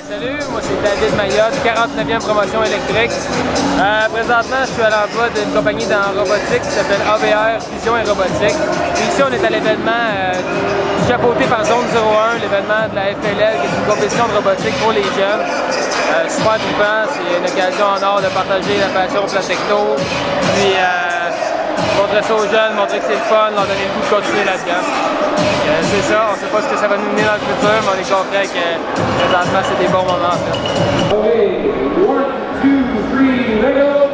Salut, moi c'est David Mayotte, 49e promotion électrique. Présentement, je suis à l'emploi d'une compagnie dans robotique qui s'appelle AVR Vision et Robotique. Et ici, on est à l'événement chapeauté par Zone 01, l'événement de la FLL, qui est une compétition de robotique pour les jeunes. Super trippant, c'est une occasion en or de partager la passion pour la techno, puis montrer ça aux jeunes, montrer que c'est le fun, leur donner le goût de continuer là-dedans. C'est ça, on ne sait pas ce que ça va nous mener dans le futur, mais on est confiant que présentement c'est des bons moments en fait. Okay, 1, 2, 3, let go!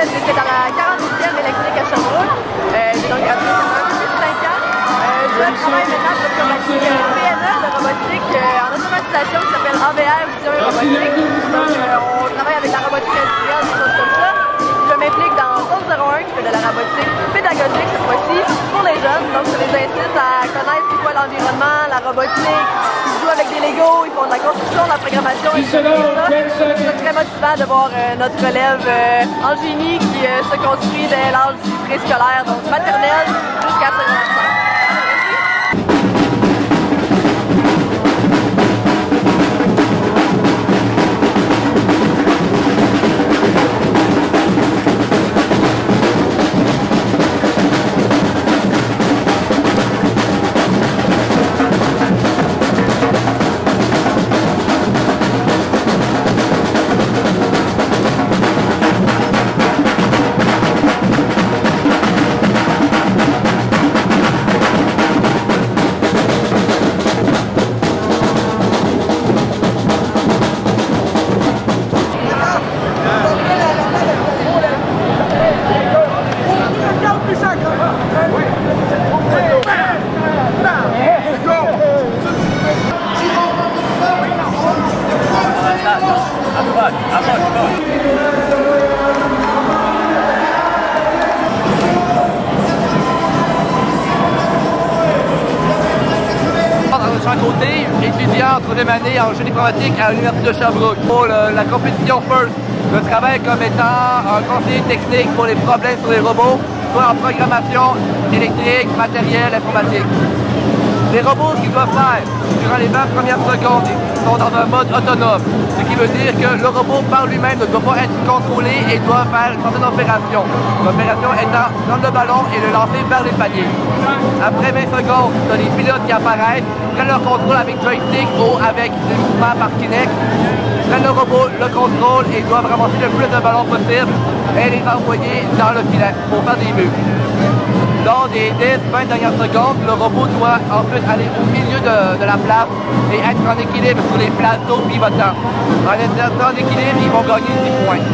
J'étais dans la 48e électrique à Sherbrooke. J'ai donc gradué depuis 5 ans. Je travaille maintenant pour une compagnie PME de robotique en automatisation qui s'appelle AVR Vision et Robotique. Donc on travaille avec la robotique industrielle, des choses comme ça. Je m'implique dans Zone 01 qui fait de la robotique pédagogique cette fois-ci pour les jeunes. Donc ça les incite à connaître c'est quoi l'environnement, la robotique. Ils jouent avec des Legos, ils font de la construction, de la programmation et tout ça. C'est très motivant de voir notre relève en génie qui se construit dès l'âge du préscolaire, donc maternelle jusqu'à secondaire. Côté, étudiant en 3e année en génie informatique à l'Université de Sherbrooke. Pour la compétition FIRST, je travaille comme étant un conseiller technique pour les problèmes sur les robots, soit en programmation électrique, matériel, informatique. Les robots, ce qu'ils doivent faire durant les 20 premières secondes, ils sont dans un mode autonome, ce qui veut dire que le robot par lui-même ne doit pas être contrôlé et doit faire une certaine opération. L'opération étant prendre le ballon et le lancer vers les paniers. Après 20 secondes, tu as des pilotes qui apparaissent, prennent leur contrôle avec joystick ou avec des mouvements par Kinect, prennent le robot, le contrôle et doivent ramasser le plus de ballons possible et les envoyer dans le filet pour faire des buts. Lors des 10-20 dernières secondes, le robot doit ensuite aller au milieu de la place et être en équilibre sur les plateaux pivotants. En étant en équilibre, ils vont gagner 10 points.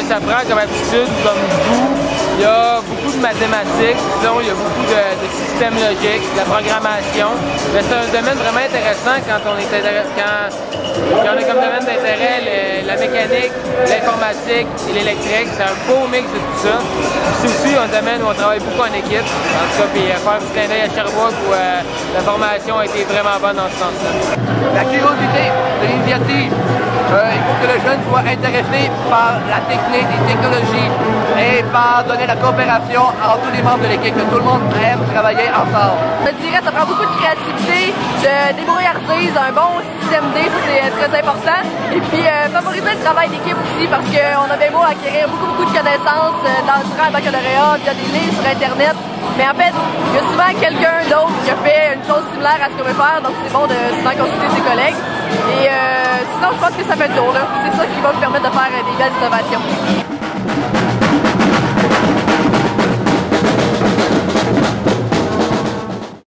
Ça prend comme aptitude, comme goût. Il y a beaucoup de mathématiques, sinon il y a beaucoup de systèmes logiques, de la programmation. Mais c'est un domaine vraiment intéressant quand on est quand on a comme domaine d'intérêt la mécanique, l'informatique et l'électrique. C'est un beau mix de tout ça. C'est aussi un domaine où on travaille beaucoup en équipe. En tout cas, puis faire un petit clin d'œil à Sherbrooke où la formation a été vraiment bonne dans ce sens-là. La curiosité de l'initiative. Il faut que le jeune soit intéressé par la technique, les technologies et par donner la coopération entre tous les membres de l'équipe, que tout le monde aime travailler ensemble. Je dirais que ça prend beaucoup de créativité, de débrouillardise, un bon système D, ça c'est très important. Et puis favoriser le travail d'équipe aussi parce qu'on a bien beau acquérir beaucoup de connaissances durant le baccalauréat, via des livres sur Internet. Mais en fait, il y a souvent quelqu'un d'autre qui a fait une chose similaire à ce qu'on veut faire, donc c'est bon de souvent consulter ses collègues. Et sinon, je pense que ça fait le tour. C'est ça qui va me permettre de faire des belles innovations.